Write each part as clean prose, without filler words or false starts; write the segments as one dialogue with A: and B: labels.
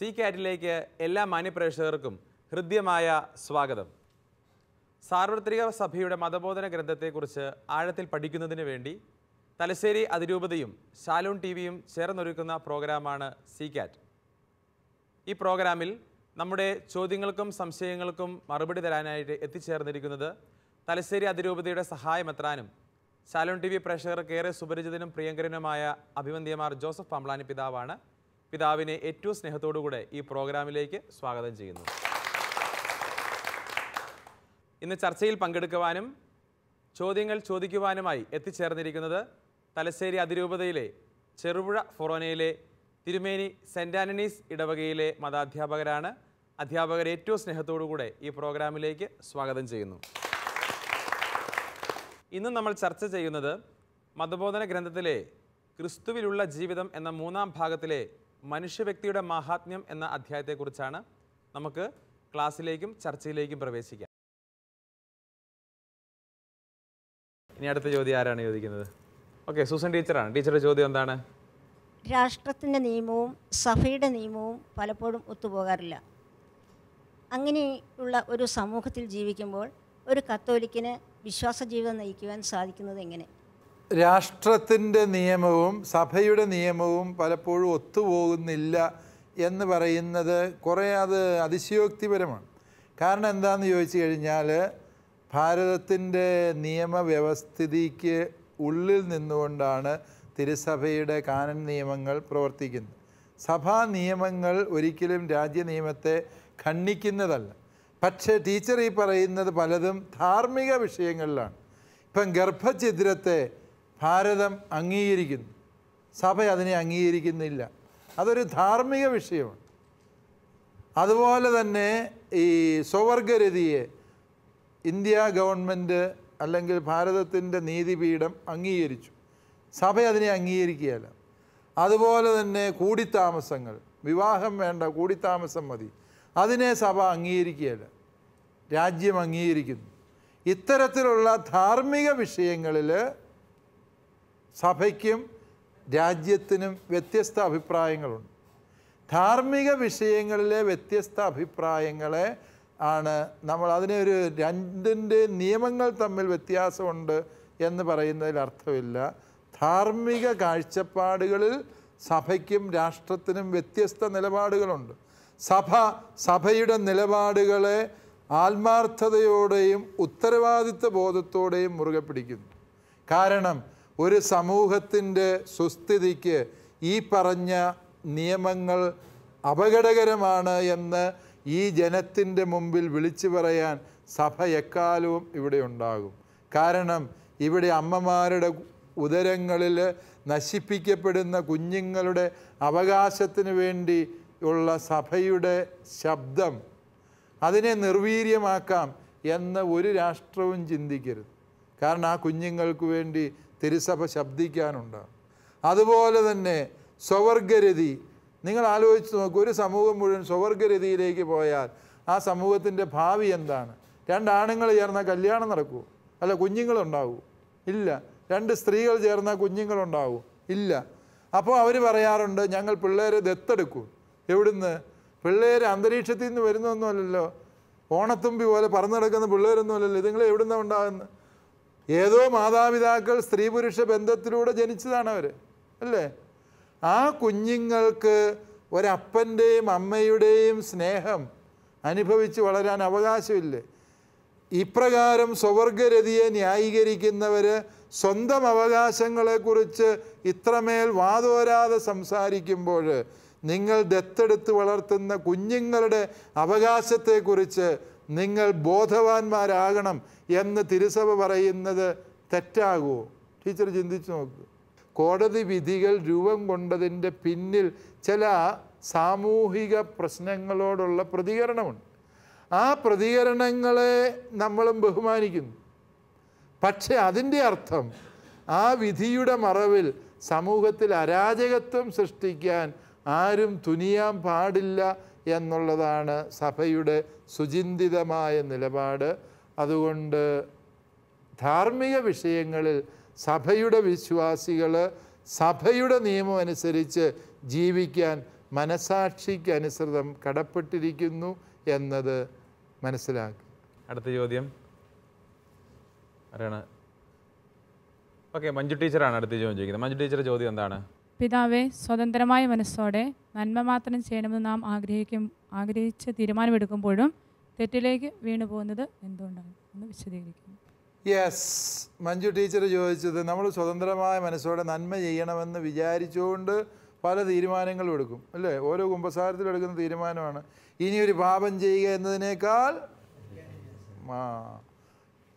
A: C കാറ്റിലേക്ക് എല്ലാ മാന്യപ്രേക്ഷകർക്കും ഹൃദ്യമായ സ്വാഗതം. സാർവത്രിക സഭയുടെ മതബോധന ഗ്രന്ഥത്തെക്കുറിച്ച് ആഴത്തിൽ പഠിക്കുന്നതിന് വേണ്ടി തലശ്ശേരി അതിരൂപതയും ശാലോൺ ടിവിയും ചേർന്നൊരുക്കുന്ന പ്രോഗ്രാമാണ് സി കാറ്റ്. ഈ പ്രോഗ്രാമിൽ നമ്മുടെ ചോദ്യങ്ങൾക്കും സംശയങ്ങൾക്കും മറുപടി തരാനായിട്ട് എത്തിച്ചേർന്നിരിക്കുന്നത് തലശ്ശേരി അതിരൂപതയുടെ സഹായമെത്രാനും ശാലോൺ ടി വി പ്രേക്ഷകർക്ക് ഏറെ സുപരിചിതനും പ്രിയങ്കരനുമായ അഭിവന്ദ്യമാർ ജോസഫ് പമ്പ്ലാനി പിതാവാണ്. പിതാവിനെ ഏറ്റവും സ്നേഹത്തോടുകൂടെ ഈ പ്രോഗ്രാമിലേക്ക് സ്വാഗതം ചെയ്യുന്നു. ഇന്ന് ചർച്ചയിൽ പങ്കെടുക്കുവാനും ചോദ്യങ്ങൾ ചോദിക്കുവാനുമായി എത്തിച്ചേർന്നിരിക്കുന്നത് തലശ്ശേരി അതിരൂപതയിലെ ചെറുപുഴ ഫൊറോനയിലെ തിരുമേനി സെൻറ് ആൻ്റണീസ് ഇടവകയിലെ മതാധ്യാപകരാണ്. അധ്യാപകരെ ഏറ്റവും സ്നേഹത്തോടുകൂടെ ഈ പ്രോഗ്രാമിലേക്ക് സ്വാഗതം ചെയ്യുന്നു. ഇന്ന് നമ്മൾ ചർച്ച ചെയ്യുന്നത് മതബോധന ഗ്രന്ഥത്തിലെ ക്രിസ്തുവിലുള്ള ജീവിതം എന്ന 3-ാം ഭാഗത്തിലെ മനുഷ്യവ്യക്തിയുടെ മാഹാത്മ്യം എന്ന അധ്യായത്തെക്കുറിച്ചാണ്. നമുക്ക് ക്ലാസ്സിലേക്കും ചർച്ചയിലേക്കും പ്രവേശിക്കാം. ഇനി അടുത്ത ചോദ്യം ആരാണ് ചോദിക്കുന്നത്? ഓക്കെ, സൂസൻ ടീച്ചറാണ്. ടീച്ചറുടെ ചോദ്യം എന്താണ്?
B: രാഷ്ട്രത്തിൻ്റെ നിയമവും സഭയുടെ നിയമവും പലപ്പോഴും ഒത്തുപോകാറില്ല. അങ്ങനെയുള്ള ഒരു സമൂഹത്തിൽ ജീവിക്കുമ്പോൾ ഒരു കത്തോലിക്കിന് വിശ്വാസ ജീവിതം നയിക്കുവാൻ സാധിക്കുന്നത് എങ്ങനെ?
C: രാഷ്ട്രത്തിൻ്റെ നിയമവും സഭയുടെ നിയമവും പലപ്പോഴും ഒത്തുപോകുന്നില്ല എന്ന് പറയുന്നത് കുറേ അത് അതിശയോക്തിപരമാണ്. കാരണം എന്താണെന്ന് ചോദിച്ചു കഴിഞ്ഞാൽ ഭാരതത്തിൻ്റെ നിയമവ്യവസ്ഥിതിക്ക് ഉള്ളിൽ നിന്നുകൊണ്ടാണ് തിരുസഭയുടെ കാനൻ നിയമങ്ങൾ പ്രവർത്തിക്കുന്നത്. സഭാ നിയമങ്ങൾ ഒരിക്കലും രാജ്യ നിയമത്തെ ഖണ്ഡിക്കുന്നതല്ല. പക്ഷേ ടീച്ചർ ഈ പറയുന്നത് പലതും ധാർമ്മിക വിഷയങ്ങളിലാണ്. ഇപ്പം ഗർഭഛിദ്രത്തെ ഭാരതം അംഗീകരിക്കുന്നു, സഭ അതിനെ അംഗീകരിക്കുന്നില്ല. അതൊരു ധാർമ്മിക വിഷയമാണ്. അതുപോലെ തന്നെ ഈ സ്വവർഗരതിയെ ഇന്ത്യ ഗവൺമെൻറ് അല്ലെങ്കിൽ ഭാരതത്തിൻ്റെ നീതിപീഠം അംഗീകരിച്ചു, സഭ അതിനെ അംഗീകരിക്കുകയല്ല. അതുപോലെ തന്നെ കൂടിത്താമസങ്ങൾ, വിവാഹം വേണ്ട, കൂടിത്താമസം മതി, അതിനെ സഭ അംഗീകരിക്കുകയല്ല, രാജ്യം അംഗീകരിക്കുന്നു. ഇത്തരത്തിലുള്ള ധാർമ്മിക വിഷയങ്ങളിൽ സഭയ്ക്കും രാജ്യത്തിനും വ്യത്യസ്ത അഭിപ്രായങ്ങളുണ്ട്. ധാർമ്മിക വിഷയങ്ങളിലെ വ്യത്യസ്ത അഭിപ്രായങ്ങളെ ആണ് നമ്മൾ അതിനെ ഒരു രണ്ടിൻ്റെ നിയമങ്ങൾ തമ്മിൽ വ്യത്യാസമുണ്ട് എന്ന് പറയുന്നതിൽ അർത്ഥമില്ല. ധാർമ്മിക കാഴ്ചപ്പാടുകളിൽ സഭയ്ക്കും രാഷ്ട്രത്തിനും വ്യത്യസ്ത നിലപാടുകളുണ്ട്. സഭയുടെ നിലപാടുകളെ ആത്മാർത്ഥതയോടെയും ഉത്തരവാദിത്വ ബോധത്തോടെയും മുറുകെ പിടിക്കുന്നു. കാരണം ഒരു സമൂഹത്തിൻ്റെ സുസ്ഥിതിക്ക് ഈ പറഞ്ഞ നിയമങ്ങൾ അപകടകരമാണ് എന്ന് ഈ ജനത്തിൻ്റെ മുമ്പിൽ വിളിച്ചു പറയാൻ സഭ എക്കാലവും ഇവിടെ ഉണ്ടാകും. കാരണം ഇവിടെ അമ്മമാരുടെ ഉദരങ്ങളിൽ നശിപ്പിക്കപ്പെടുന്ന കുഞ്ഞുങ്ങളുടെ അവകാശത്തിന് വേണ്ടി ഉള്ള സഭയുടെ ശബ്ദം, അതിനെ നിർവീര്യമാക്കാം എന്ന് ഒരു രാഷ്ട്രവും ചിന്തിക്കരുത്. കാരണം ആ കുഞ്ഞുങ്ങൾക്ക് വേണ്ടി തിരുസഭ ശബ്ദിക്കാനുണ്ടാകും. അതുപോലെ തന്നെ സ്വവർഗരതി, നിങ്ങൾ ആലോചിച്ച് നോക്കൂ, ഒരു സമൂഹം മുഴുവൻ സ്വവർഗരതിയിലേക്ക് പോയാൽ ആ സമൂഹത്തിൻ്റെ ഭാവി എന്താണ്? 2 ആണുങ്ങൾ ചേർന്നാൽ കല്യാണം നടക്കുമോ? അല്ല, കുഞ്ഞുങ്ങളുണ്ടാവൂ? ഇല്ല. 2 സ്ത്രീകൾ ചേർന്നാൽ കുഞ്ഞുങ്ങളുണ്ടാവൂ? ഇല്ല. അപ്പോൾ അവർ പറയാറുണ്ട്, ഞങ്ങൾ പിള്ളേരെ ദത്തെടുക്കും. എവിടുന്ന്? പിള്ളേർ അന്തരീക്ഷത്തിൽ നിന്ന് വരുന്നൊന്നുമല്ലല്ലോ, ഓണത്തുമ്പി പോലെ പറന്നു നടക്കുന്ന പിള്ളേരൊന്നുമല്ലല്ലോ. ഇതുങ്ങൾ എവിടുന്നാണ് ഉണ്ടാകുന്നത്? ഏതോ മാതാപിതാക്കൾ സ്ത്രീ പുരുഷ ബന്ധത്തിലൂടെ ജനിച്ചതാണ് അവർ, അല്ലേ? ആ കുഞ്ഞുങ്ങൾക്ക് ഒരപ്പൻ്റെയും അമ്മയുടെയും സ്നേഹം അനുഭവിച്ച് വളരാൻ അവകാശമില്ലേ? ഇപ്രകാരം സ്വവർഗരതിയെ ന്യായീകരിക്കുന്നവർ സ്വന്തം അവകാശങ്ങളെക്കുറിച്ച് ഇത്രമേൽ വാതോരാതെ സംസാരിക്കുമ്പോൾ നിങ്ങൾ ദത്തെടുത്ത് വളർത്തുന്ന കുഞ്ഞുങ്ങളുടെ അവകാശത്തെക്കുറിച്ച് നിങ്ങൾ ബോധവാന്മാരാകണം എന്ന് തിരുസഭ പറയുന്നത് തെറ്റാകുമോ? ടീച്ചർ ചിന്തിച്ച് നോക്കുക. കോടതി വിധികൾ രൂപം കൊണ്ടതിൻ്റെ പിന്നിൽ ചില സാമൂഹിക പ്രശ്നങ്ങളോടുള്ള പ്രതികരണമുണ്ട്. ആ പ്രതികരണങ്ങളെ നമ്മളും ബഹുമാനിക്കുന്നു. പക്ഷേ അതിൻ്റെ അർത്ഥം ആ വിധിയുടെ മറവിൽ സമൂഹത്തിൽ അരാജകത്വം സൃഷ്ടിക്കാൻ ആരും തുനിയാൻ പാടില്ല എന്നുള്ളതാണ് സഭയുടെ സുചിന്തിതമായ നിലപാട്. അതുകൊണ്ട് ധാർമ്മിക വിഷയങ്ങളിൽ സഭയുടെ വിശ്വാസികൾ സഭയുടെ നിയമം അനുസരിച്ച് ജീവിക്കാൻ മനസാക്ഷിക്ക് അനുസൃതം കടപ്പെട്ടിരിക്കുന്നു എന്നത് മനസ്സിലാക്കുക.
A: അടുത്ത ചോദ്യം ആരാണ്? ഓക്കെ, മഞ്ജു ടീച്ചറാണ് അടുത്ത ചോദ്യം ചോദിക്കുന്നത്. മഞ്ജു ടീച്ചറുടെ ചോദ്യം എന്താണ്?
D: പിതാവേ, സ്വതന്ത്രമായ മനസ്സോടെ നന്മ മാത്രം ചെയ്യണമെന്ന് നാം ആഗ്രഹിച്ച് തീരുമാനമെടുക്കുമ്പോഴും തെറ്റിലേക്ക് വീണു പോകുന്നത് എന്തുകൊണ്ടാണ് എന്ന് വിശദീകരിക്കുന്നു.
C: യെസ്, മഞ്ജു ടീച്ചർ ചോദിച്ചത്, നമ്മൾ സ്വതന്ത്രമായ മനസ്സോടെ നന്മ ചെയ്യണമെന്ന് വിചാരിച്ചുകൊണ്ട് പല തീരുമാനങ്ങളും എടുക്കും അല്ലേ? ഓരോ കുമ്പസാരത്തിലും എടുക്കുന്ന തീരുമാനമാണ് ഇനി ഒരു പാപം ചെയ്യുക എന്നതിനേക്കാൾ.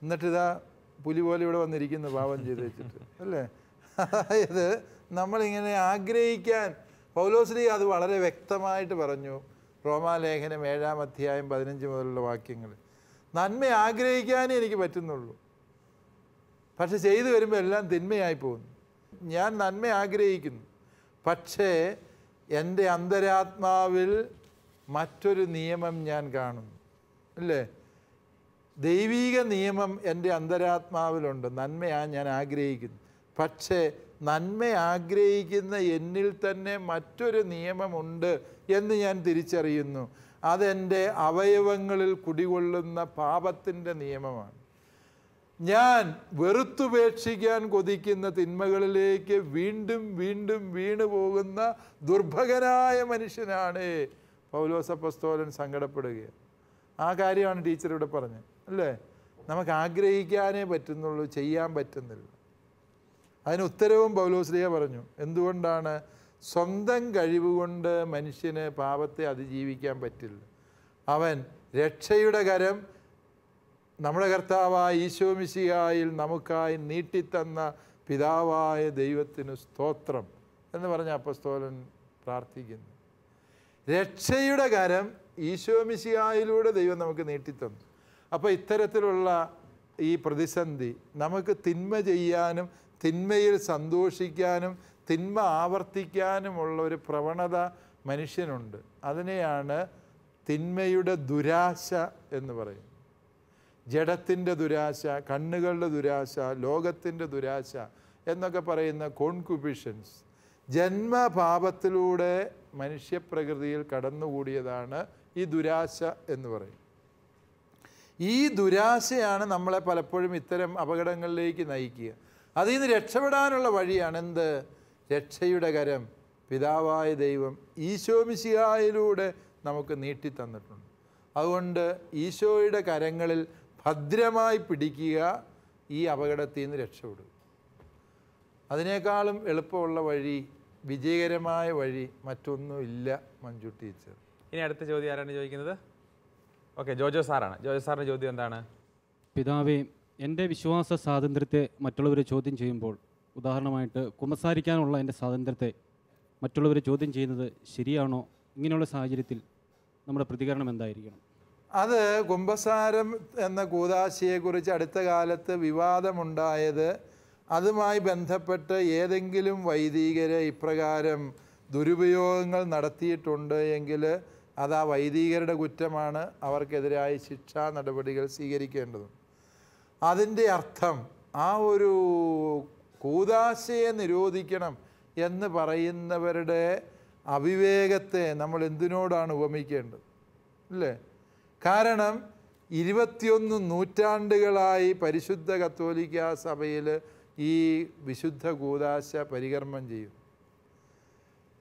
C: എന്നിട്ടിതാ പുലി പോലെ ഇവിടെ വന്നിരിക്കുന്നു പാപം ചെയ്ത് വെച്ചിട്ട് അല്ലേ? അതായത് നമ്മളിങ്ങനെ ആഗ്രഹിക്കാൻ, പൗലോസ്ലീഹ അത് വളരെ വ്യക്തമായിട്ട് പറഞ്ഞു. റോമാലേഖനം 7-ാം അധ്യായം 15 മുതലുള്ള വാക്യങ്ങൾ. നന്മ ആഗ്രഹിക്കാനേ എനിക്ക് പറ്റുന്നുള്ളൂ, പക്ഷെ ചെയ്തു വരുമ്പോൾ എല്ലാം തിന്മയായി പോകുന്നു. ഞാൻ നന്മ ആഗ്രഹിക്കുന്നു, പക്ഷേ എൻ്റെ അന്തരാത്മാവിൽ മറ്റൊരു നിയമം ഞാൻ കാണുന്നു അല്ലേ? ദൈവീക നിയമം എൻ്റെ അന്തരാത്മാവിലുണ്ട്. നന്മയാണ് ഞാൻ ആഗ്രഹിക്കുന്നു, പക്ഷേ നന്മ ആഗ്രഹിക്കുന്ന എന്നിൽ തന്നെ മറ്റൊരു നിയമമുണ്ട് എന്ന് ഞാൻ തിരിച്ചറിയുന്നു. അതെൻ്റെ അവയവങ്ങളിൽ കുടികൊള്ളുന്ന പാപത്തിൻ്റെ നിയമമാണ്. ഞാൻ വെറുത്തുപേക്ഷിക്കാൻ കൊതിക്കുന്ന തിന്മകളിലേക്ക് വീണ്ടും വീണ്ടും വീണു പോകുന്ന ദുർഭകനായ മനുഷ്യനാണ് പൗലോസ് അപ്പോസ്തലൻ സങ്കടപ്പെടുകയാണ്. ആ കാര്യമാണ് ടീച്ചർ ഇവിടെ പറഞ്ഞത് അല്ലേ? നമുക്ക് ആഗ്രഹിക്കാനേ പറ്റുന്നുള്ളൂ, ചെയ്യാൻ പറ്റുന്നില്ല. അതിന് ഉത്തരവും പൗലോസ്ലീഹ പറഞ്ഞു. എന്തുകൊണ്ടാണ്? സ്വന്തം കഴിവുകൊണ്ട് മനുഷ്യന് പാപത്തെ അതിജീവിക്കാൻ പറ്റില്ല. അവൻ രക്ഷയുടെ കരം നമ്മുടെ കർത്താവായ ഈശോ മിശിഹായിൽ നമുക്കായി നീട്ടിത്തന്ന പിതാവായ ദൈവത്തിന് സ്തോത്രം എന്ന് പറഞ്ഞ അപ്പോസ്തലൻ പ്രാർത്ഥിക്കുന്നു. രക്ഷയുടെ കരം ഈശോ മിശിഹായിലൂടെ ദൈവം നമുക്ക് നീട്ടിത്തന്നു. അപ്പോൾ ഇത്തരത്തിലുള്ള ഈ പ്രതിസന്ധി നമുക്ക് തിന്മ ചെയ്യാനും തിന്മയിൽ സന്തോഷിക്കാനും തിന്മ ആവർത്തിക്കാനുമുള്ള ഒരു പ്രവണത മനുഷ്യനുണ്ട്. അതിനെയാണ് തിന്മയുടെ ദുരാശ എന്ന് പറയുന്നത്. ജഡത്തിൻ്റെ ദുരാശ, കണ്ണുകളുടെ ദുരാശ, ലോകത്തിൻ്റെ ദുരാശ എന്നൊക്കെ പറയുന്ന കോൺകുപിഷൻസ് ജന്മപാപത്തിലൂടെ മനുഷ്യപ്രകൃതിയിൽ കടന്നുകൂടിയതാണ് ഈ ദുരാശ എന്ന് പറയും. ഈ ദുരാശയാണ് നമ്മളെ പലപ്പോഴും ഇത്തരം അപകടങ്ങളിലേക്ക് നയിക്കുക. അതിൽ നിന്ന് രക്ഷപ്പെടാനുള്ള വഴിയാണ് എന്ത്? രക്ഷയുടെ കരം പിതാവായ ദൈവം ഈശോ മിശിഹായിലൂടെ നമുക്ക് നീട്ടിത്തന്നിട്ടുണ്ട്. അതുകൊണ്ട് ഈശോയുടെ കരങ്ങളിൽ ഭദ്രമായി പിടിക്കുക, ഈ അപകടത്തിൽ നിന്ന് രക്ഷപ്പെടുക. അതിനേക്കാളും എളുപ്പമുള്ള വഴി, വിജയകരമായ വഴി മറ്റൊന്നുമില്ല മഞ്ജു ടീച്ചർ.
A: ഇനി അടുത്ത ചോദ്യം ആരാണ് ചോദിക്കുന്നത്? ഓക്കെ, ജോജോ സാറാണ്. ജോജോ സാറിൻ്റെ ചോദ്യം എന്താണ്?
E: പിതാവേ, എൻ്റെ വിശ്വാസ സ്വാതന്ത്ര്യത്തെ മറ്റുള്ളവരെ ചോദ്യം ചെയ്യുമ്പോൾ, ഉദാഹരണമായിട്ട് കുമ്പസാരിക്കാനുള്ള എൻ്റെ സ്വാതന്ത്ര്യത്തെ മറ്റുള്ളവരെ ചോദ്യം ചെയ്യുന്നത് ശരിയാണോ? ഇങ്ങനെയുള്ള സാഹചര്യത്തിൽ നമ്മുടെ പ്രതികരണം എന്തായിരിക്കണം?
C: അത് കുമ്പസാരം എന്ന കൂദാശയെക്കുറിച്ച് അടുത്ത കാലത്ത് വിവാദമുണ്ടായത് അതുമായി ബന്ധപ്പെട്ട് ഏതെങ്കിലും വൈദികരെ ഇപ്രകാരം ദുരുപയോഗങ്ങൾ നടത്തിയിട്ടുണ്ട് എങ്കിൽ അത് ആ വൈദികരുടെ കുറ്റമാണ്, അവർക്കെതിരായി ശിക്ഷാ നടപടികൾ സ്വീകരിക്കേണ്ടതും. അതിൻ്റെ അർത്ഥം ആ ഒരു കൂദാശയെ നിരോധിക്കണം എന്ന് പറയുന്നവരുടെ അവിവേകത്തെ നമ്മൾ എന്തിനോടാണ് ഉപമിക്കേണ്ടത് അല്ലേ? കാരണം 21 നൂറ്റാണ്ടുകളായി പരിശുദ്ധ കത്തോലിക്ക സഭയിൽ ഈ വിശുദ്ധ കൂദാശ പരികർമ്മം ചെയ്യും.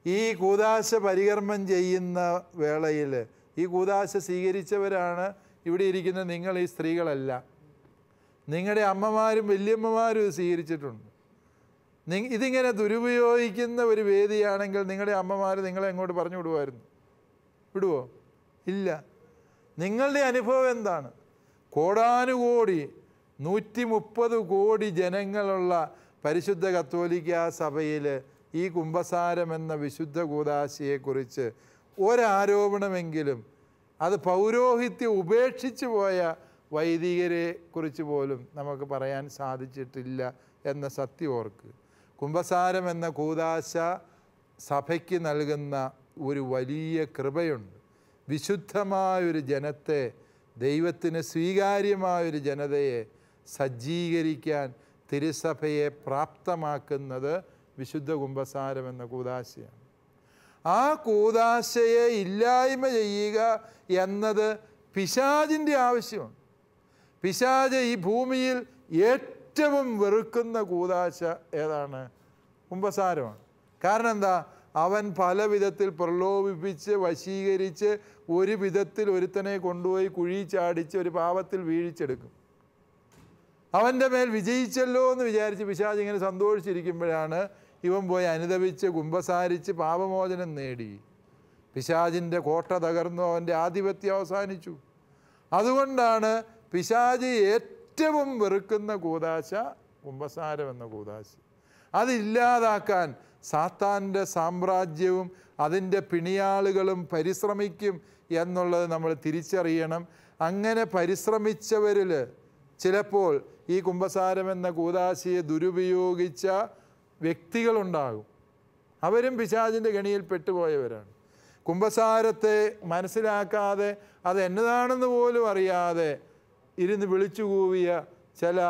C: ഈ കൂദാശ പരികർമ്മം ചെയ്യുന്ന വേളയിൽ ഈ കൂദാശ സ്വീകരിച്ചവരാണ് ഇവിടെ ഇരിക്കുന്ന നിങ്ങൾ, ഈ സ്ത്രീകളല്ല. നിങ്ങളുടെ അമ്മമാരും വല്യമ്മമാരും ഇത് സ്വീകരിച്ചിട്ടുണ്ട്. ഇതിങ്ങനെ ദുരുപയോഗിക്കുന്ന ഒരു വേദിയാണെങ്കിൽ നിങ്ങളുടെ അമ്മമാർ നിങ്ങളെ എങ്ങോട്ട് പറഞ്ഞു വിടുമായിരുന്നു? വിടുവോ? ഇല്ല. നിങ്ങളുടെ അനുഭവം എന്താണ്? കോടാനുകോടി 130 കോടി ജനങ്ങളുള്ള പരിശുദ്ധ കത്തോലിക്ക സഭയിൽ ഈ കുമ്പസാരം എന്ന വിശുദ്ധ കൂദാശയെക്കുറിച്ച് ഒരാരോപണമെങ്കിലും അത് പൗരോഹിത്യം ഉപേക്ഷിച്ചു പോയ വൈദികരെ കുറിച്ച് പോലും നമുക്ക് പറയാൻ സാധിച്ചിട്ടില്ല എന്ന സത്യം ഓർക്ക്. കുമ്പസാരം എന്ന കൂദാശ സഭയ്ക്ക് നൽകുന്ന ഒരു വലിയ കൃപയുണ്ട്. വിശുദ്ധമായൊരു ജനത്തെ, ദൈവത്തിന് സ്വീകാര്യമായൊരു ജനതയെ സജ്ജീകരിക്കാൻ തിരുസഭയെ പ്രാപ്തമാക്കുന്നത് വിശുദ്ധ കുമ്പസാരം എന്ന കൂദാശയാണ്. ആ കൂദാശയെ ഇല്ലായ്മ ചെയ്യുക എന്നത് പിശാചിൻ്റെ ആവശ്യമാണ്. പിശാച് ഈ ഭൂമിയിൽ ഏറ്റവും വെറുക്കുന്ന കൂദാശ ഏതാണ്? കുമ്പസാരമാണ്. കാരണം എന്താ? അവൻ പല വിധത്തിൽ പ്രലോഭിപ്പിച്ച് വശീകരിച്ച് ഒരു വിധത്തിൽ ഒരുത്തനെ കൊണ്ടുപോയി കുഴി ചാടിച്ച് ഒരു പാപത്തിൽ വീഴിച്ചെടുക്കും. അവൻ്റെ മേൽ വിജയിച്ചല്ലോ എന്ന് വിചാരിച്ച് പിശാച് ഇങ്ങനെ സന്തോഷിച്ചിരിക്കുമ്പോഴാണ് ഇവൻ പോയി അനുതപിച്ച് കുമ്പസാരിച്ച് പാപമോചനം നേടി. പിശാചിൻ്റെ കോട്ട തകർന്നു, അവൻ്റെ ആധിപത്യം അവസാനിച്ചു. അതുകൊണ്ടാണ് പിശാച് ഏറ്റവും വെറുക്കുന്ന കൂദാശ കുമ്പസാരം എന്ന കൂദാശ. അതില്ലാതാക്കാൻ സാത്താൻ്റെ സാമ്രാജ്യവും അതിൻ്റെ പിണിയാളുകളും പരിശ്രമിക്കും എന്നുള്ളത് നമ്മൾ തിരിച്ചറിയണം. അങ്ങനെ പരിശ്രമിച്ചവരിൽ ചിലപ്പോൾ ഈ കുമ്പസാരം എന്ന കൂദാശയെ ദുരുപയോഗിച്ച വ്യക്തികളുണ്ടാകും. അവരും പിശാചിൻ്റെ കെണിയിൽ പെട്ടുപോയവരാണ്. കുമ്പസാരത്തെ മനസ്സിലാക്കാതെ അത് എന്നതാണെന്ന് പോലും അറിയാതെ ഇരുന്ന് വിളിച്ചു കൂവിയ ചില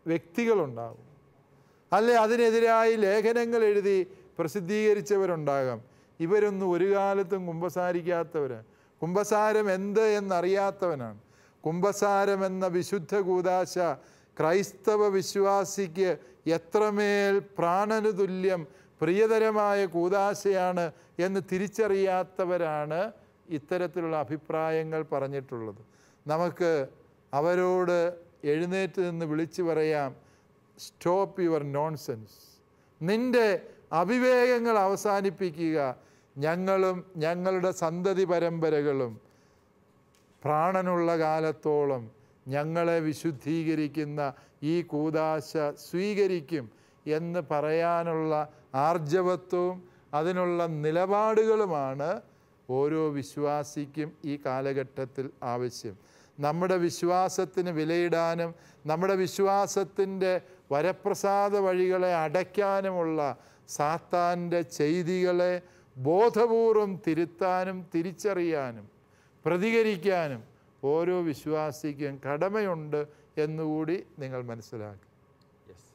C: വ്യക്തികളുണ്ടാകും. അല്ലെ അതിനെതിരായി ലേഖനങ്ങൾ എഴുതി പ്രസിദ്ധീകരിച്ചവരുണ്ടാകാം. ഇവരൊന്നും ഒരു കാലത്തും കുമ്പസാരിക്കാത്തവരാണ്. കുമ്പസാരം എന്ത് എന്നറിയാത്തവനാണ്. കുമ്പസാരം എന്ന വിശുദ്ധ കൂദാശ ക്രൈസ്തവ വിശ്വാസിക്ക് എത്രമേൽ പ്രാണനു തുല്യം പ്രിയതരമായ കൂദാശയാണ് എന്ന് തിരിച്ചറിയാത്തവരാണ് ഇത്തരത്തിലുള്ള അഭിപ്രായങ്ങൾ പറഞ്ഞിട്ടുള്ളത്. നമുക്ക് അവരോട് എഴുന്നേറ്റ് നിന്ന് വിളിച്ചു പറയാം, സ്റ്റോപ്പ് യുവർ നോൺസെൻസ്. നിൻ്റെ അവിവേകങ്ങൾ അവസാനിപ്പിക്കുക. ഞങ്ങളും ഞങ്ങളുടെ സന്തതി പരമ്പരകളും പ്രാണനുള്ള കാലത്തോളം ഞങ്ങളെ വിശുദ്ധീകരിക്കുന്ന ഈ കൂദാശ സ്വീകരിക്കും എന്ന് പറയാനുള്ള ആർജവത്വവും അതിനുള്ള നിലപാടുകളുമാണ് ഓരോ വിശ്വാസിക്കും ഈ കാലഘട്ടത്തിൽ ആവശ്യം. നമ്മുടെ വിശ്വാസത്തിന് വിലയിടാനും നമ്മുടെ വിശ്വാസത്തിൻ്റെ വരപ്രസാദ വഴികളെ അടയ്ക്കാനുമുള്ള സാത്താൻ്റെ ചെയ്തികളെ ബോധപൂർവം തിരുത്താനും തിരിച്ചറിയാനും പ്രതികരിക്കാനും ഓരോ വിശ്വാസിക്കും കടമയുണ്ട് എന്നുകൂടി നിങ്ങൾ മനസ്സിലാക്കി.
A: യെസ്.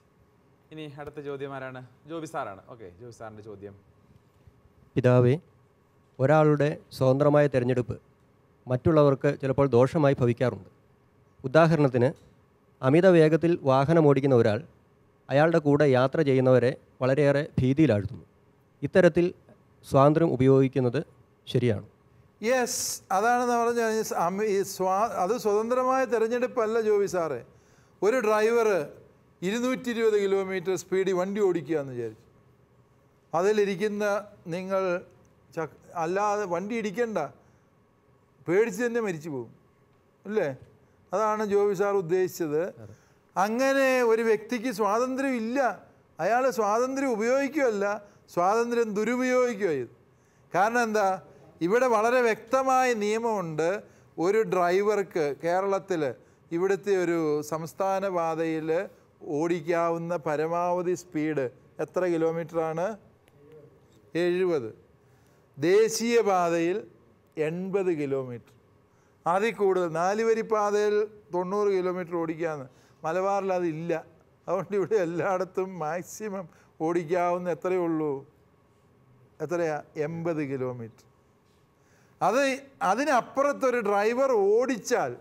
A: ഇനി അടുത്ത ചോദ്യം ആരാണ്? ജോബി സാറാണ്. ഓക്കെ, ജോബി സാറിൻ്റെ ചോദ്യം.
F: പിതാവേ, ഒരാളുടെ സ്വതന്ത്രമായ തിരഞ്ഞെടുപ്പ് മറ്റുള്ളവർക്ക് ചിലപ്പോൾ ദോഷമായി ഭവിക്കാറുണ്ട്. ഉദാഹരണത്തിന്, അമിത വേഗത്തിൽ വാഹനമോടിക്കുന്ന ഒരാൾ അയാളുടെ കൂടെ യാത്ര ചെയ്യുന്നവരെ വളരെയേറെ ഭീതിയിലാഴ്ത്തുന്നു. ഇത്തരത്തിൽ സ്വാതന്ത്ര്യം ഉപയോഗിക്കുന്നത് ശരിയാണ്?
C: യെസ്, അതാണെന്ന് പറഞ്ഞാൽ അത് സ്വതന്ത്രമായ തിരഞ്ഞെടുപ്പല്ല ജോബി സാറേ. ഒരു ഡ്രൈവർ 220 കിലോമീറ്റർ സ്പീഡിൽ വണ്ടി ഓടിക്കുക എന്ന് വിചാരിച്ചു. അതിലിരിക്കുന്ന നിങ്ങൾ അല്ലാതെ വണ്ടി ഇടിക്കണ്ട, പേടിച്ച് തന്നെ മരിച്ചു പോകും അല്ലേ? അതാണ് ജോബി സാർ ഉദ്ദേശിച്ചത്. അങ്ങനെ ഒരു വ്യക്തിക്ക് സ്വാതന്ത്ര്യം ഇല്ല. അയാൾ സ്വാതന്ത്ര്യം ഉപയോഗിക്കുകയല്ല, സ്വാതന്ത്ര്യം ദുരുപയോഗിക്കുക ചെയ്തു. കാരണം എന്താ? ഇവിടെ വളരെ വ്യക്തമായ നിയമമുണ്ട്. ഒരു ഡ്രൈവർക്ക് കേരളത്തിൽ ഇവിടുത്തെ ഒരു സംസ്ഥാന പാതയിൽ ഓടിക്കാവുന്ന പരമാവധി സ്പീഡ് എത്ര കിലോമീറ്ററാണ്? 70. ദേശീയ പാതയിൽ 80 കിലോമീറ്റർ. അതിൽ കൂടുതൽ 4 വരി പാതയിൽ 90 കിലോമീറ്റർ ഓടിക്കാമെന്ന്. മലബാറിൽ അതില്ല. അതുകൊണ്ട് ഇവിടെ എല്ലായിടത്തും മാക്സിമം ഓടിക്കാവുന്ന എത്രയേ ഉള്ളൂ? എത്രയാ? 80 കിലോമീറ്റർ. അതിനപ്പുറത്തൊരു ഡ്രൈവർ ഓടിച്ചാൽ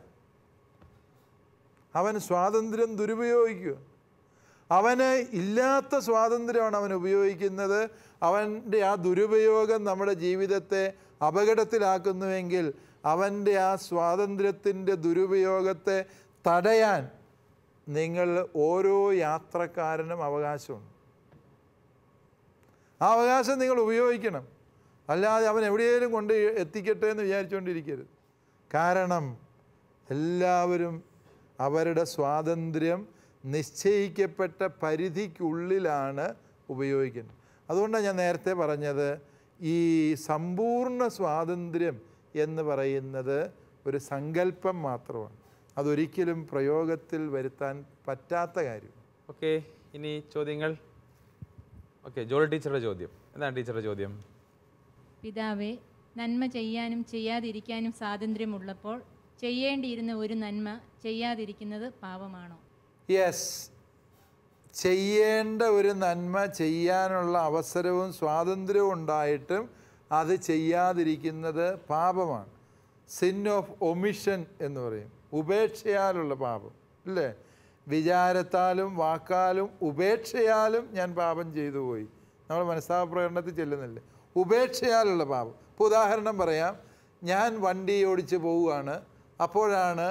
C: അവൻ സ്വാതന്ത്ര്യം ദുരുപയോഗിക്കുക. അവന് ഇല്ലാത്ത സ്വാതന്ത്ര്യമാണ് അവൻ ഉപയോഗിക്കുന്നത്. അവൻ്റെ ആ ദുരുപയോഗം നമ്മുടെ ജീവിതത്തെ അപകടത്തിലാക്കുന്നുവെങ്കിൽ അവൻ്റെ ആ സ്വാതന്ത്ര്യത്തിൻ്റെ ദുരുപയോഗത്തെ തടയാൻ നിങ്ങൾ ഓരോ യാത്രക്കാരനും അവകാശമുണ്ട്. ആ അവകാശം നിങ്ങൾ ഉപയോഗിക്കണം. അല്ലാതെ അവൻ എവിടെയെങ്കിലും കൊണ്ട് എത്തിക്കട്ടെ എന്ന് വിചാരിച്ചുകൊണ്ടിരിക്കരുത്. കാരണം എല്ലാവരും അവരുടെ സ്വാതന്ത്ര്യം നിശ്ചയിക്കപ്പെട്ട പരിധിക്കുള്ളിലാണ് ഉപയോഗിക്കുന്നത്. അതുകൊണ്ടാണ് ഞാൻ നേരത്തെ പറഞ്ഞത്, ഈ സമ്പൂർണ്ണ സ്വാതന്ത്ര്യം എന്ന് പറയുന്നത് ഒരു സങ്കല്പം മാത്രമാണ്. അതൊരിക്കലും പ്രയോഗത്തിൽ വരുത്താൻ പറ്റാത്ത കാര്യം.
A: ഓക്കെ, ഇനി ചോദ്യങ്ങൾ. ഓക്കെ, ജോളി ടീച്ചറുടെ ചോദ്യം. എന്താണ് ടീച്ചറുടെ ചോദ്യം?
G: പിതാവേ, നന്മ ചെയ്യാനും ചെയ്യാതിരിക്കാനും സ്വാതന്ത്ര്യമുള്ളപ്പോൾ ചെയ്യേണ്ടിയിരുന്ന ഒരു നന്മ ചെയ്യാതിരിക്കുന്നത് പാപമാണോ?
C: യെസ്, ചെയ്യേണ്ട ഒരു നന്മ ചെയ്യാനുള്ള അവസരവും സ്വാതന്ത്ര്യവും ഉണ്ടായിട്ടും അത് ചെയ്യാതിരിക്കുന്നത് പാപമാണ്. സിൻ ഓഫ് ഒമിഷൻ എന്ന് പറയും, ഉപേക്ഷയാലുള്ള പാപം, അല്ലേ? വിചാരത്താലും വാക്കാലും ഉപേക്ഷയാലും ഞാൻ പാപം ചെയ്തു പോയി. നമ്മൾ മനസ്താപ പ്രകടനത്തിൽ ചെല്ലുന്നില്ലേ? ഉപേക്ഷയാലുള്ള പാപം. ഇപ്പോൾ ഉദാഹരണം പറയാം, ഞാൻ വണ്ടി ഓടിച്ച് പോവുകയാണ്, അപ്പോഴാണ്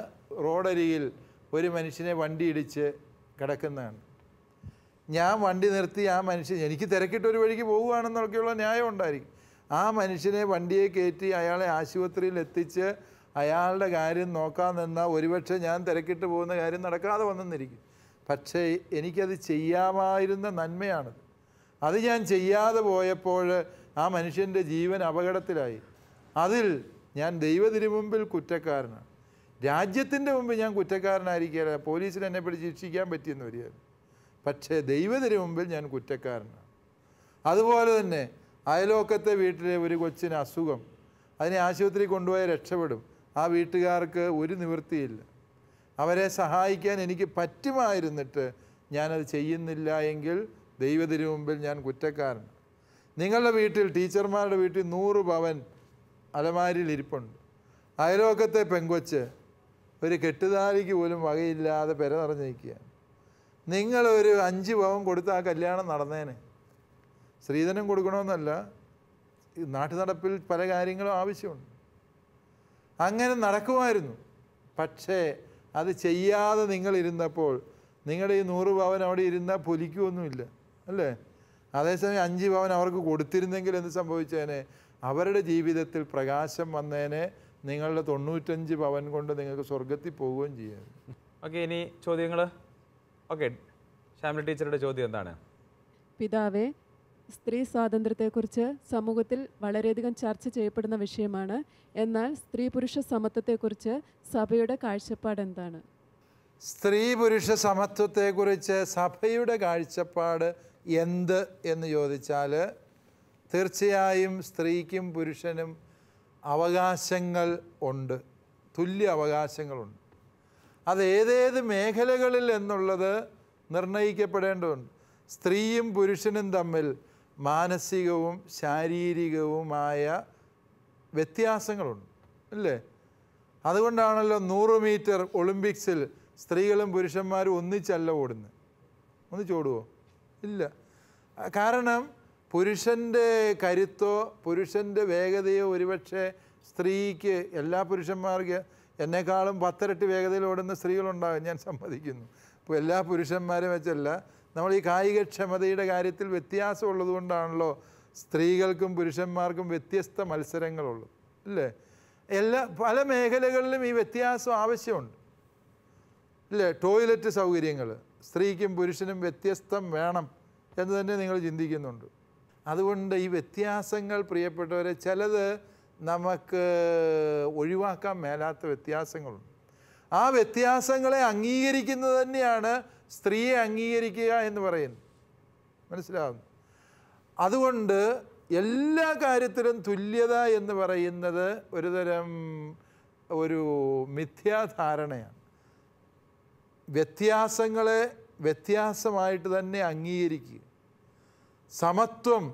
C: റോഡരികിൽ ഒരു മനുഷ്യനെ വണ്ടി ഇടിച്ച് കിടക്കുന്നതാണ്. ഞാൻ വണ്ടി നിർത്തി ആ മനുഷ്യൻ, എനിക്ക് തിരക്കിട്ടൊരു വഴിക്ക് പോവുകയാണെന്നൊക്കെയുള്ള ന്യായം ഉണ്ടായിരിക്കും. ആ മനുഷ്യനെ വണ്ടിയെ കയറ്റി അയാളെ ആശുപത്രിയിൽ എത്തിച്ച് അയാളുടെ കാര്യം നോക്കാൻ നിന്നാൽ ഒരുപക്ഷെ ഞാൻ തിരക്കിട്ട് പോകുന്ന കാര്യം നടക്കാതെ വന്നെന്നിരിക്കും. പക്ഷേ എനിക്കത് ചെയ്യാമായിരുന്ന നന്മയാണത്. അത് ഞാൻ ചെയ്യാതെ പോയപ്പോൾ ആ മനുഷ്യൻ്റെ ജീവൻ അപകടത്തിലായി. അതിൽ ഞാൻ ദൈവത്തിനു മുമ്പിൽ കുറ്റക്കാരനാണ്. രാജ്യത്തിൻ്റെ മുമ്പിൽ ഞാൻ കുറ്റക്കാരനായിരിക്കില്ല, പോലീസിന് എന്നെ പിടിച്ച് ശിക്ഷിക്കാൻ പറ്റിയെന്ന് വരികയായിരുന്നു. പക്ഷേ ദൈവത്തിനു മുമ്പിൽ ഞാൻ കുറ്റക്കാരനാണ്. അതുപോലെ തന്നെ അയലോക്കത്തെ വീട്ടിലെ ഒരു കൊച്ചിന് അസുഖം, അതിനെ ആശുപത്രി കൊണ്ടുപോയി രക്ഷപ്പെടും. ആ വീട്ടുകാർക്ക് ഒരു നിവൃത്തിയില്ല. അവരെ സഹായിക്കാൻ എനിക്ക് പറ്റുമായിരുന്നിട്ട് ഞാനത് ചെയ്യുന്നില്ല എങ്കിൽ ദൈവത്തിനു മുമ്പിൽ ഞാൻ കുറ്റക്കാരനാണ്. നിങ്ങളുടെ വീട്ടിൽ, ടീച്ചർമാരുടെ വീട്ടിൽ 100 പവൻ അലമാരിയിൽ ഇരിപ്പുണ്ട്. അയലോക്കത്തെ പെങ്കൊച്ച് ഒരു കെട്ടുതാലിക്ക് പോലും വകയില്ലാതെ പെര നിറഞ്ഞു നിൽക്കുകയാണ്. നിങ്ങളൊരു 5 പവൻ കൊടുത്ത് ആ കല്യാണം നടന്നേനെ. സ്ത്രീധനം കൊടുക്കണമെന്നല്ല, നാട്ടു നടപ്പിൽ പല കാര്യങ്ങളും ആവശ്യമുണ്ട്. അങ്ങനെ നടക്കുമായിരുന്നു. പക്ഷേ അത് ചെയ്യാതെ നിങ്ങളിരുന്നപ്പോൾ നിങ്ങളുടെ ഈ 100 പവൻ അവിടെ ഇരുന്നാൽ പൊലിക്കുമൊന്നുമില്ല, അല്ലേ? അതേസമയം 5 പവൻ അവർക്ക് കൊടുത്തിരുന്നെങ്കിൽ എന്ത് സംഭവിച്ചേനെ? അവരുടെ ജീവിതത്തിൽ പ്രകാശം വന്നേനെ. നിങ്ങളുടെ 95 പവൻ കൊണ്ട് നിങ്ങൾക്ക് സ്വർഗത്തിൽ പോവുകയും ചെയ്യാം.
A: ഓക്കെ, ഇനി ചോദ്യങ്ങൾ. ഓക്കെ, ശ്യാമല ടീച്ചറുടെ ചോദ്യം എന്താണ്?
H: പിതാവേ, സ്ത്രീ സ്വാതന്ത്ര്യത്തെക്കുറിച്ച് സമൂഹത്തിൽ വളരെയധികം ചർച്ച ചെയ്യപ്പെടുന്ന വിഷയമാണ്. എന്നാൽ സ്ത്രീ പുരുഷ സമത്വത്തെക്കുറിച്ച് സഭയുടെ കാഴ്ചപ്പാട് എന്താണ്?
C: സ്ത്രീ പുരുഷ സമത്വത്തെക്കുറിച്ച് സഭയുടെ കാഴ്ചപ്പാട് എന്ത് എന്ന് ചോദിച്ചാൽ, തീർച്ചയായും സ്ത്രീക്കും പുരുഷനും അവകാശങ്ങൾ ഉണ്ട്, തുല്യ അവകാശങ്ങളുണ്ട്. അത് ഏതേത് മേഖലകളിൽ എന്നുള്ളത് നിർണയിക്കപ്പെടേണ്ടതുണ്ട്. സ്ത്രീയും പുരുഷനും തമ്മിൽ മാനസികവും ശാരീരികവുമായ വ്യത്യാസങ്ങളുണ്ട്, അല്ലേ? അതുകൊണ്ടാണല്ലോ 100 മീറ്റർ ഒളിമ്പിക്സിൽ സ്ത്രീകളും പുരുഷന്മാരും ഒന്നിച്ചല്ല ഓടുന്നത്. ഒന്നിച്ചോടുമോ? ഇല്ല. കാരണം പുരുഷൻ്റെ കരുത്തോ പുരുഷൻ്റെ വേഗതയോ ഒരുപക്ഷെ സ്ത്രീക്ക്, എല്ലാ പുരുഷന്മാർക്ക് എന്നെക്കാളും 10 ഇരട്ടി വേഗതയിൽ ഓടുന്ന സ്ത്രീകളുണ്ടാകും, ഞാൻ സമ്മതിക്കുന്നു. ഇപ്പോൾ എല്ലാ പുരുഷന്മാരും വെച്ചല്ല, നമ്മൾ ഈ കായികക്ഷമതയുടെ കാര്യത്തിൽ വ്യത്യാസമുള്ളത് കൊണ്ടാണല്ലോ സ്ത്രീകൾക്കും പുരുഷന്മാർക്കും വ്യത്യസ്ത മത്സരങ്ങളുള്ളത്, അല്ലേ? പല മേഖലകളിലും ഈ വ്യത്യാസം ആവശ്യമുണ്ട്, അല്ലേ? ടോയ്ലറ്റ് സൗകര്യങ്ങൾ സ്ത്രീക്കും പുരുഷനും വ്യത്യസ്തം വേണം എന്ന് തന്നെ നിങ്ങൾ ചിന്തിക്കുന്നുണ്ട്. അതുകൊണ്ട് ഈ വ്യത്യാസങ്ങൾ, പ്രിയപ്പെട്ടവരെ, ചിലത് നമുക്ക് ഒഴിവാക്കാൻ മേലാത്ത വ്യത്യാസങ്ങളുണ്ട്. ആ വ്യത്യാസങ്ങളെ അംഗീകരിക്കുന്നത് തന്നെയാണ് സ്ത്രീയെ അംഗീകരിക്കുക എന്ന് പറയുന്നത്. മനസ്സിലാവുന്നു? അതുകൊണ്ട് എല്ലാ കാര്യത്തിലും തുല്യത എന്ന് പറയുന്നത് ഒരു മിഥ്യാധാരണയാണ്. വ്യത്യാസങ്ങളെ വ്യത്യാസമായിട്ട് തന്നെ അംഗീകരിക്കുക. സമത്വം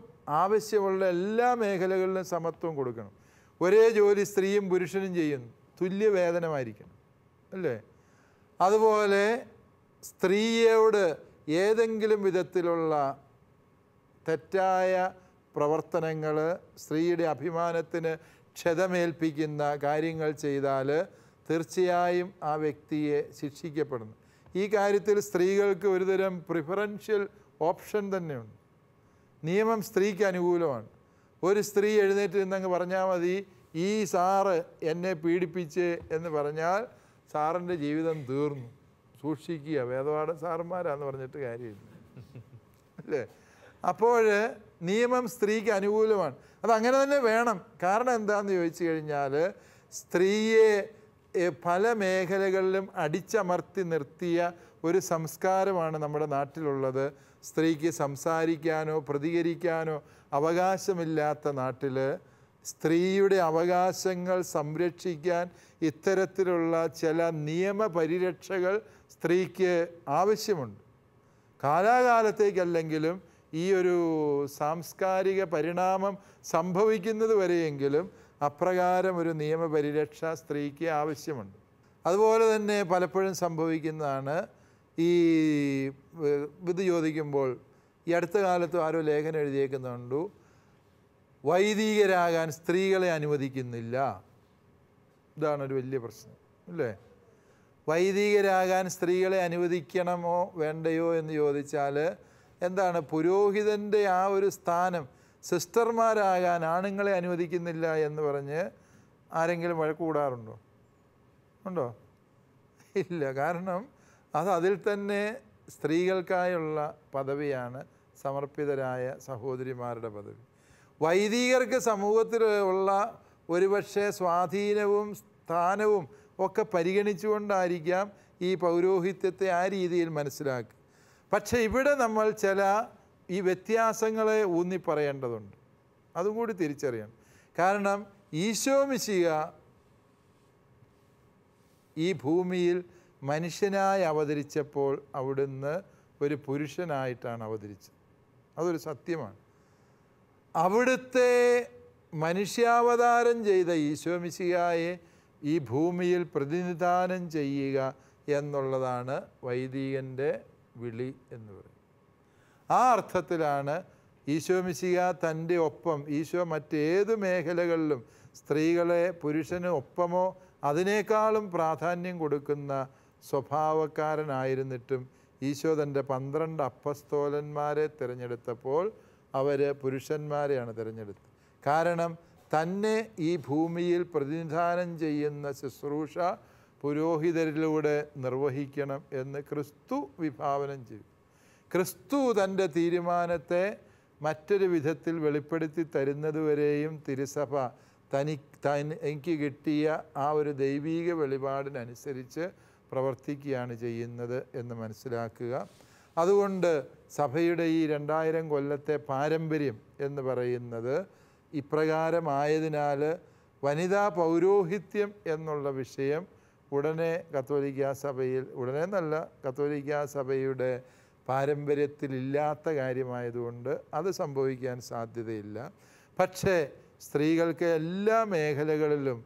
C: ആവശ്യമുള്ള എല്ലാ മേഖലകളിലും സമത്വം കൊടുക്കണം. ഒരേ ജോലി സ്ത്രീയും പുരുഷനും ചെയ്യുന്നു, തുല്യ വേതനമായിരിക്കണം, അല്ലേ? അതുപോലെ സ്ത്രീയോട് ഏതെങ്കിലും വിധത്തിലുള്ള തെറ്റായ പ്രവർത്തനങ്ങൾ, സ്ത്രീയുടെ അഭിമാനത്തിന് ക്ഷതമേൽപ്പിക്കുന്ന കാര്യങ്ങൾ ചെയ്താൽ തീർച്ചയായും ആ വ്യക്തിയെ ശിക്ഷിക്കപ്പെടുന്നു. ഈ കാര്യത്തിൽ സ്ത്രീകൾക്ക് ഒരുതരം പ്രിഫറൻഷ്യൽ ഓപ്ഷൻ തന്നെയുണ്ട്. നിയമം സ്ത്രീക്ക് അനുകൂലമാണ്. ഒരു സ്ത്രീ എഴുന്നേറ്റ് നിന്നങ്ങ് പറഞ്ഞാൽ മതി, ഈ സാറ് എന്നെ പീഡിപ്പിച്ച് എന്ന് പറഞ്ഞാൽ സാറിൻ്റെ ജീവിതം തീർന്നു. സൂക്ഷിക്കുക, വേദപാഠ സാറന്മാരാന്ന് പറഞ്ഞിട്ട് കാര്യമില്ല, അല്ലേ? അപ്പോൾ നിയമം സ്ത്രീക്ക് അനുകൂലമാണ്. അതങ്ങനെ തന്നെ വേണം. കാരണം എന്താണെന്ന് ചോദിച്ചു കഴിഞ്ഞാൽ, സ്ത്രീയെ പല മേഖലകളിലും അടിച്ചമർത്തി നിർത്തിയ ഒരു സംസ്കാരമാണ് നമ്മുടെ നാട്ടിലുള്ളത്. സ്ത്രീക്ക് സംസാരിക്കാനോ പ്രതികരിക്കാനോ അവകാശമില്ലാത്ത നാട്ടിൽ സ്ത്രീയുടെ അവകാശങ്ങൾ സംരക്ഷിക്കാൻ ഇത്തരത്തിലുള്ള ചില നിയമപരിരക്ഷകൾ സ്ത്രീക്ക് ആവശ്യമുണ്ട്. കാലാകാലത്തേക്കല്ലെങ്കിലും ഈ ഒരു സാംസ്കാരിക പരിണാമം സംഭവിക്കുന്നത് വരെയെങ്കിലും അപ്രകാരം ഒരു നിയമപരിരക്ഷ സ്ത്രീക്ക് ആവശ്യമുണ്ട്. അതുപോലെ തന്നെ പലപ്പോഴും സംഭവിക്കുന്നതാണ് ഈ ഇത് ചോദിക്കുമ്പോൾ, ഈ അടുത്ത കാലത്ത് ആരോ ലേഖനം എഴുതിയേക്കുന്നുണ്ട്, വൈദികരാകാൻ സ്ത്രീകളെ അനുവദിക്കുന്നില്ല. ഇതാണൊരു വലിയ പ്രശ്നം അല്ലേ? വൈദികരാകാൻ സ്ത്രീകളെ അനുവദിക്കണമോ വേണ്ടയോ എന്ന് ചോദിച്ചാൽ എന്താണ്, പുരോഹിതൻ്റെ ആ ഒരു സ്ഥാനം, സിസ്റ്റർമാരാകാൻ ആണുങ്ങളെ അനുവദിക്കുന്നില്ല എന്ന് പറഞ്ഞ് ആരെങ്കിലും വഴക്ക് കൂടാറുണ്ടോ? ഉണ്ടോ? ഇല്ല. കാരണം അതിൽ തന്നെ സ്ത്രീകൾക്കായുള്ള പദവിയാണ് സമർപ്പിതരായ സഹോദരിമാരുടെ പദവി. വൈദികർക്ക് സമൂഹത്തിൽ ഉള്ള ഒരുപക്ഷെ സ്വാധീനവും സ്ഥാനവും ഒക്കെ പരിഗണിച്ചുകൊണ്ടായിരിക്കാം ഈ പൗരോഹിത്യത്തെ ആ രീതിയിൽ മനസ്സിലാക്കുക. പക്ഷേ ഇവിടെ നമ്മൾ ചില ഈ വ്യത്യാസങ്ങളെ ഊന്നി പറയേണ്ടതുണ്ട്, അതും കൂടി തിരിച്ചറിയണം. കാരണം ഈശോ മിശിഹ ഈ ഭൂമിയിൽ മനുഷ്യനായി അവതരിച്ചപ്പോൾ അവിടുന്ന് ഒരു പുരുഷനായിട്ടാണ് അവതരിച്ചത്. അതൊരു സത്യമാണ്. അവിടുത്തെ മനുഷ്യാവതാരം ചെയ്ത ഈശോ മിശിഹായെ ഈ ഭൂമിയിൽ പ്രതിനിധാനം ചെയ്യുക എന്നുള്ളതാണ് വൈദികൻ്റെ വിളി എന്ന് പറയും. ആ അർത്ഥത്തിലാണ് ഈശോ മിശിഹ തൻ്റെ ഒപ്പം, ഈശോ മറ്റേത് മേഖലകളിലും സ്ത്രീകളെ പുരുഷന് ഒപ്പമോ അതിനേക്കാളും പ്രാധാന്യം കൊടുക്കുന്ന സ്വഭാവക്കാരനായിരുന്നിട്ടും ഈശോ തൻ്റെ 12 അപ്പസ്തോലന്മാരെ തിരഞ്ഞെടുത്തപ്പോൾ അവർ പുരുഷന്മാരെയാണ് തിരഞ്ഞെടുത്തത്. കാരണം തന്നെ ഈ ഭൂമിയിൽ പ്രതിനിധാനം ചെയ്യുന്ന ശുശ്രൂഷ പുരോഹിതരിലൂടെ നിർവഹിക്കണം എന്ന് ക്രിസ്തു വിഭാവനം ചെയ്തു. ക്രിസ്തു തൻ്റെ തീരുമാനത്തെ മറ്റൊരു വിധത്തിൽ വെളിപ്പെടുത്തി തരുന്നതുവരെയും തിരുസഭ തനിക്ക് കിട്ടിയ ആ ഒരു ദൈവീക വെളിപാടിനനുസരിച്ച് പ്രവർത്തിക്കുകയാണ് ചെയ്യുന്നത് എന്ന് മനസ്സിലാക്കുക. അതുകൊണ്ട് സഭയുടെ ഈ 2000 കൊല്ലത്തെ പാരമ്പര്യം എന്ന് പറയുന്നത് ഇപ്രകാരമായതിനാൽ വനിതാ പൗരോഹിത്യം എന്നുള്ള വിഷയം ഉടനെ കത്തോലിക്കാ സഭയിൽ, ഉടനെ നല്ല കത്തോലിക്കാ സഭയുടെ പാരമ്പര്യത്തിലില്ലാത്ത കാര്യമായതുകൊണ്ട് അത് സംഭവിക്കാൻ സാധ്യതയില്ല. പക്ഷേ സ്ത്രീകൾക്ക് എല്ലാ മേഖലകളിലും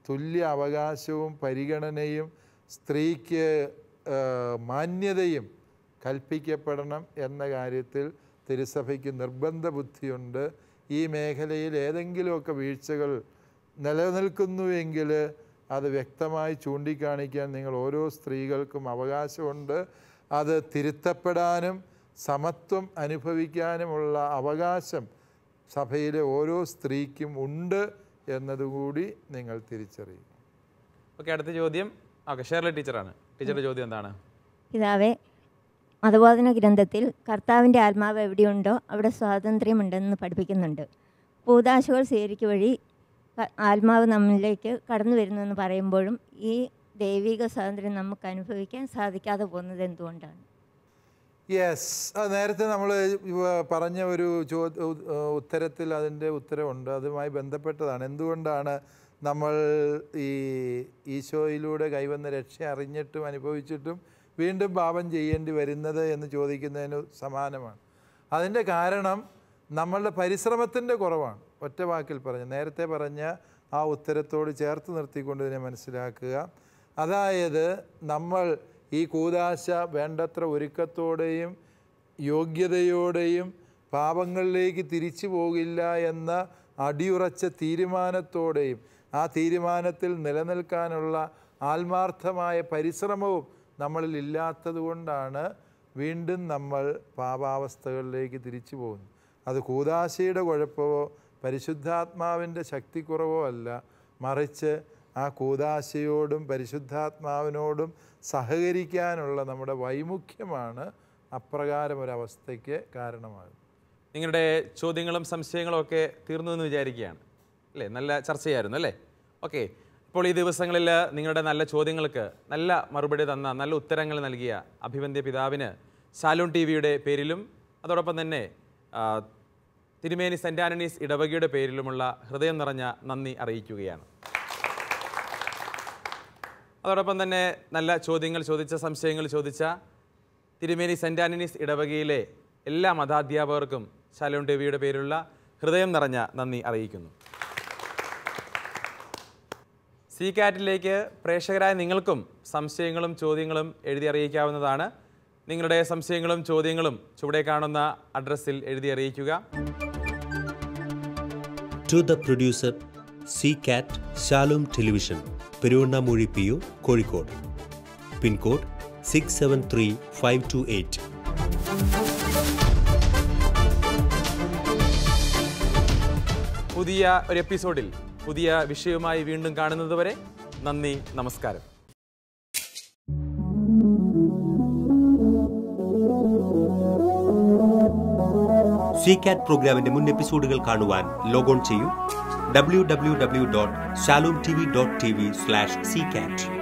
C: തുല്യ അവകാശവും പരിഗണനയും സ്ത്രീക്ക് മാന്യതയും കൽപ്പിക്കപ്പെടണം എന്ന കാര്യത്തിൽ തിരുസഭയ്ക്ക് നിർബന്ധ ബുദ്ധിയുണ്ട്. ഈ മേഖലയിൽ ഏതെങ്കിലുമൊക്കെ വീഴ്ചകൾ നിലനിൽക്കുന്നുവെങ്കിൽ അത് വ്യക്തമായി ചൂണ്ടിക്കാണിക്കാൻ നിങ്ങൾ ഓരോ സ്ത്രീകൾക്കും അവകാശമുണ്ട്. അത് തിരുത്തപ്പെടാനും സമത്വം അനുഭവിക്കാനുമുള്ള അവകാശം സഭയിലെ ഓരോ സ്ത്രീക്കും ഉണ്ട് എന്നതുകൂടി നിങ്ങൾ തിരിച്ചറിയും.
A: ഓക്കെ, അടുത്ത ചോദ്യം ഷേർലി ടീച്ചറാണ്. ടീച്ചറുടെ ചോദ്യം എന്താണ്?
B: പിതാവേ, മതബോധന ഗ്രന്ഥത്തിൽ കർത്താവിൻ്റെ ആത്മാവ് എവിടെയുണ്ടോ അവിടെ സ്വാതന്ത്ര്യമുണ്ടെന്ന് പഠിപ്പിക്കുന്നുണ്ട്. കൂദാശകൾ സ്വീകരിക്കുക വഴി ആത്മാവ് നമ്മളിലേക്ക് കടന്നു വരുന്നുവെന്ന് പറയുമ്പോഴും ഈ ദൈവിക സ്വാതന്ത്ര്യം നമുക്ക് അനുഭവിക്കാൻ സാധിക്കാതെ പോകുന്നത് എന്തുകൊണ്ടാണ്?
C: യെസ്, അത് നേരത്തെ നമ്മൾ പറഞ്ഞ ഒരു ഉത്തരത്തിൽ അതിൻ്റെ ഉത്തരവുണ്ട്. അതുമായി ബന്ധപ്പെട്ടതാണ്. എന്തുകൊണ്ടാണ് നമ്മൾ ഈ ഈശോയിലൂടെ കൈവന്ന രക്ഷ അറിഞ്ഞിട്ടും അനുഭവിച്ചിട്ടും വീണ്ടും പാപം ചെയ്യേണ്ടി വരുന്നത് എന്ന് ചോദിക്കുന്നതിന് സമാനമാണ്. അതിൻ്റെ കാരണം നമ്മളുടെ പരിശ്രമത്തിൻ്റെ കുറവാണ്. ഒറ്റ വാക്കിൽ പറഞ്ഞ് നേരത്തെ പറഞ്ഞ ആ ഉത്തരത്തോട് ചേർത്ത് നിർത്തിക്കൊണ്ട് ഇതിനെ മനസ്സിലാക്കുക. അതായത് നമ്മൾ ഈ കൂദാശ വേണ്ടത്ര ഒരുക്കത്തോടെയും യോഗ്യതയോടെയും പാപങ്ങളിലേക്ക് തിരിച്ചു പോകില്ല എന്ന അടിയുറച്ച തീരുമാനത്തോടെയും ആ തീരുമാനത്തിൽ നിലനിൽക്കാനുള്ള ആത്മാർത്ഥമായ പരിശ്രമവും നമ്മളിൽ ഇല്ലാത്തത് കൊണ്ടാണ് വീണ്ടും നമ്മൾ പാപാവസ്ഥകളിലേക്ക് തിരിച്ചു പോകുന്നത്. അത് കൂദാശയുടെ കുഴപ്പമോ പരിശുദ്ധാത്മാവിൻ്റെ ശക്തിക്കുറവോ അല്ല, മറിച്ച് ആ കൂദാശയോടും പരിശുദ്ധാത്മാവിനോടും സഹകരിക്കാനുള്ള നമ്മുടെ വൈമുഖ്യമാണ് അപ്രകാരം ഒരവസ്ഥയ്ക്ക് കാരണമാകുന്നത്.
A: നിങ്ങളുടെ ചോദ്യങ്ങളും സംശയങ്ങളും ഒക്കെ തീർന്നു എന്ന് വിചാരിക്കുകയാണ് അല്ലേ? നല്ല ചർച്ചയായിരുന്നു അല്ലേ? ഓക്കെ, ഇപ്പോൾ ഈ ദിവസങ്ങളിൽ നിങ്ങളുടെ നല്ല ചോദ്യങ്ങൾക്ക് നല്ല മറുപടി തന്ന, നല്ല ഉത്തരങ്ങൾ നൽകിയ അഭിവന്ദ്യ പിതാവിന് ശാലോൺ TV-യുടെ പേരിലും അതോടൊപ്പം തന്നെ തിരുമേനി സെൻറ് ആൻ്റണീസ് ഇടവകയുടെ പേരിലുമുള്ള ഹൃദയം നിറഞ്ഞ നന്ദി അറിയിക്കുകയാണ്. അതോടൊപ്പം തന്നെ നല്ല ചോദ്യങ്ങൾ ചോദിച്ച, സംശയങ്ങൾ ചോദിച്ച തിരുമേനി സെൻറ് ആൻ്റണീസ് ഇടവകയിലെ എല്ലാ മതാധ്യാപകർക്കും ശാലോം ടിവിയുടെ പേരിലുള്ള ഹൃദയം നിറഞ്ഞ നന്ദി അറിയിക്കുന്നു. സി കാറ്റിലേക്ക് പ്രേക്ഷകരായ നിങ്ങൾക്കും സംശയങ്ങളും ചോദ്യങ്ങളും എഴുതി അറിയിക്കാവുന്നതാണ്. നിങ്ങളുടെ സംശയങ്ങളും ചോദ്യങ്ങളും ചുവടെ കാണുന്ന അഡ്രസ്സിൽ എഴുതി അറിയിക്കുക.
I: To the producer, C-CAT, Shalom Television, Peruvannamuzhi PO, Kozhikode. Pincode 673528.
A: പുതിയ ഒരു എപ്പിസോഡിൽ പുതിയ വിഷയവുമായി വീണ്ടും കാണുന്നതുവരെ നന്ദി, നമസ്കാരം.
I: C-CAT പ്രോഗ്രാമിന്റെ മുൻ എപ്പിസോഡുകൾ കാണുവാൻ ലോഗോൺ ചെയ്യൂ www.shalomtv.tv/ccat.